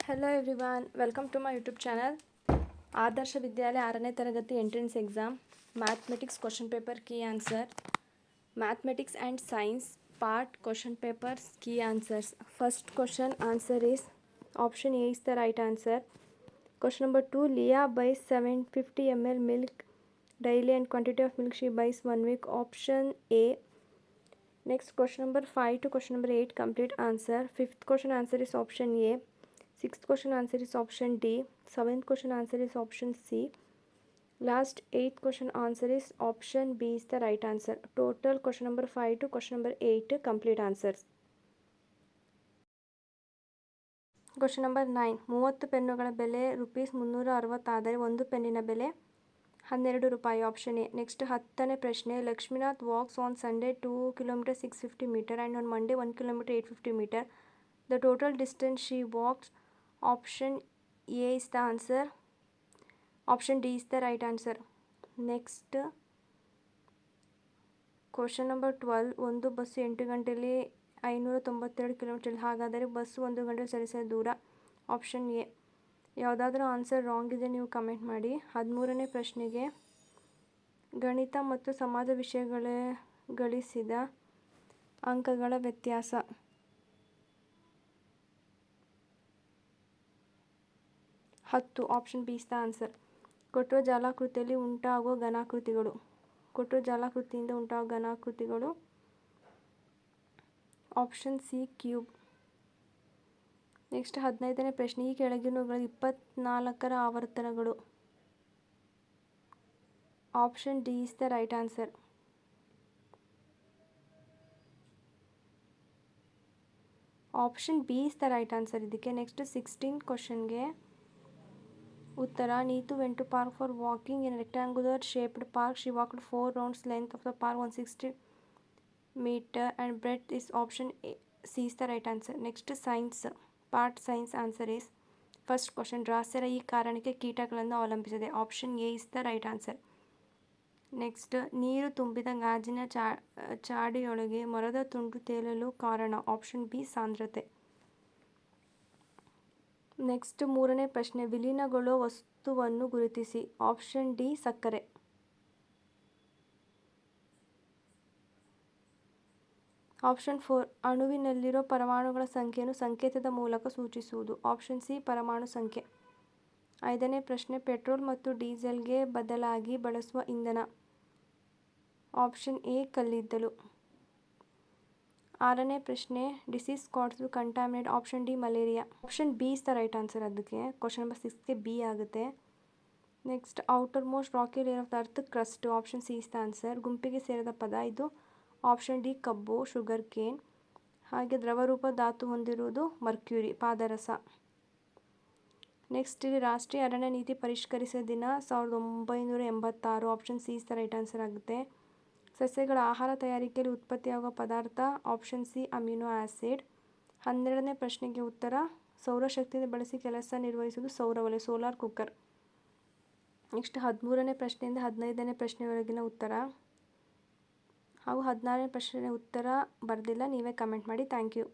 Hello everyone, welcome to my YouTube channel. Adarsha Vidyalaya 6ನೇ ತರಗತಿ entrance exam mathematics question paper key answer, mathematics and science part question papers key answers. First question answer is option A is the right answer. Question number 2, Leah buys 750 ml milk daily and quantity of milk she buys 1 week. Option A. Next question number 5 to question number 8 complete answer. Fifth question answer is option A. Sixth question answer is option D. Seventh question answer is option C. Last 8th question answer is option B is the right answer. Total question number 5 to question number 8 complete answers. Question number 9. 30 ಪೆನ್ನುಗಳ ಬೆಲೆ ₹360 ಆದರೆ ಒಂದು ಪೆನ್ನಿನ ಬೆಲೆ ₹12. Option A. Next 10ನೇ ಪ್ರಶ್ನೆ. Lakshminath walks on Sunday 2 km 650 meter and on Monday 1 km 850 meter. The total distance she walked. Option A is the answer. Option D is the right answer. Next question number 12. ಒಂದು bus 8 ಗಂಟೆಯಲ್ಲಿ 592 kilometre, ಹಾಗಾದರೆ bus 1 ಗಂಟೆ ಚಲಿಸಿದ ದೂರ. Option A. ಯಾವುದಾದ್ರೂ answer wrong ಇದೆ ನೀವು comment ಮಾಡಿ. 13ನೇ ಪ್ರಶ್ನೆಗೆ ಗಣಿತ ಮತ್ತು ಸಮಾಜ ವಿಷಯಗಳ ಗಳಿಸಿದ ಅಂಕಗಳ ವ್ಯತ್ಯಾಸ. 10. Option B is the answer. ಕೊಟ್ಟಿರುವ ಜಾಲಾಕೃತಿಯಲ್ಲಿ ಉಂಟಾಗುವ ಘನಾಕೃತಿಗಳು. ಕೊಟ್ಟಿರುವ ಜಾಲಾಕೃತಿಯಿಂದ ಉಂಟಾಗುವ ಘನಾಕೃತಿಗಳು. Option C cube. ನೆಕ್ಸ್ಟ್ 15ನೇ ಪ್ರಶ್ನೆ. ಈ ಕೆಳಗಿನವುಗಳ 24ರ ಆವರ್ತನಗಳು. Option D is the right answer. Option B is the right answer ಇದಕ್ಕೆ. ನೆಕ್ಸ್ಟ್ 16 ಕ್ವಶನ್ಗೆ ಉತ್ತರ. Neetu went to park for walking in rectangular shaped park. She walked 4 rounds. Length of the park 160 meter and breadth is option C is the right answer. Next science part science answer is first question. ರಾಸ್ಯರ ಈ ಕಾರಣಕ್ಕೆ ಕೀಟಗಳನ್ನು ಅವಲಂಬಿಸಿದೆ. Option A is the right answer. Next ನೀರು ತುಂಬಿದ ಗಾಜಿನ ಚಾಡಿಯೊಳಗೆ ಮರದ ತುಂಡು ತೇಲಲು ಕಾರಣ. ಆಪ್ಷನ್ ಬಿ ಸಾಂದ್ರತೆ. ನೆಕ್ಸ್ಟ್ 3ನೇ ಪ್ರಶ್ನೆ. ವಿಲೀನಗೊಳ್ಳುವ ವಸ್ತುವನ್ನು ಗುರುತಿಸಿ. ಆಪ್ಷನ್ ಡಿ ಸಕ್ಕರೆ. ಆಪ್ಷನ್ 4. ಅಣುವಿನಲ್ಲಿರೋ ಪರಮಾಣುಗಳ ಸಂಖ್ಯೆಯನ್ನು ಸಂಕೇತದ ಮೂಲಕ ಸೂಚಿಸುವುದು. ಆಪ್ಷನ್ ಸಿ ಪರಮಾಣು ಸಂಖ್ಯೆ. 5ನೇ ಪ್ರಶ್ನೆ. ಪೆಟ್ರೋಲ್ ಮತ್ತು ಡೀಸೆಲ್ಗೆ ಬದಲಾಗಿ ಬಳಸುವ ಇಂಧನ. ಆಪ್ಷನ್ ಎ ಕಲ್ಲಿದ್ದಲು. 6ನೇ ಪ್ರಶ್ನೆ. Disease cots contaminate. Option D malaria. Option B is the right answer ಅದಕ್ಕೆ. ಕ್ವಶನ್ ನಂಬರ್ 6ಗೆ ಬಿ ಆಗುತ್ತೆ. Next outermost rocky layer of the earth crust. Option C is the answer. ಗುಂಪಿಗೆ ಸೇರಿದ ಪದ ಇದು. ಆಪ್ಷನ್ ಡಿ ಕಬ್ಬು sugarcane. ಹಾಗೆ ದ್ರವರೂಪ ಧಾತು ಹೊಂದಿರುವುದು ಮರ್ಕ್ಯೂರಿ ಪಾದರಸ. ನೆಕ್ಸ್ಟ್ ಇಲ್ಲಿ ರಾಷ್ಟ್ರೀಯ ಅರಣ್ಯ ನೀತಿ ಪರಿಷ್ಕರಿಸಿದ ದಿನ 1986. Option C is the right answer ಆಗುತ್ತೆ. ಸಸ್ಯಗಳ ಆಹಾರ ತಯಾರಿಕೆಯಲ್ಲಿ ಉತ್ಪತ್ತಿಯಾಗುವ ಪದಾರ್ಥ. Option C amino acid. 12ನೇ ಪ್ರಶ್ನೆಗೆ ಉತ್ತರ. ಸೌರಶಕ್ತಿಯನ್ನು ಬಳಸಿ ಕೆಲಸ ನಿರ್ವಹಿಸುವುದು ಸೌರವಲಯ ಸೋಲಾರ್ ಕುಕ್ಕರ್. ನೆಕ್ಸ್ಟ್ 13ನೇ ಪ್ರಶ್ನೆಯಿಂದ 15ನೇ ಪ್ರಶ್ನೆವರೆಗಿನ ಉತ್ತರ ಹಾಗೂ 16ನೇ ಪ್ರಶ್ನೆ ಉತ್ತರ ಬರೆದಿಲ್ಲ, ನೀವೇ ಕಮೆಂಟ್ ಮಾಡಿ. Thank you.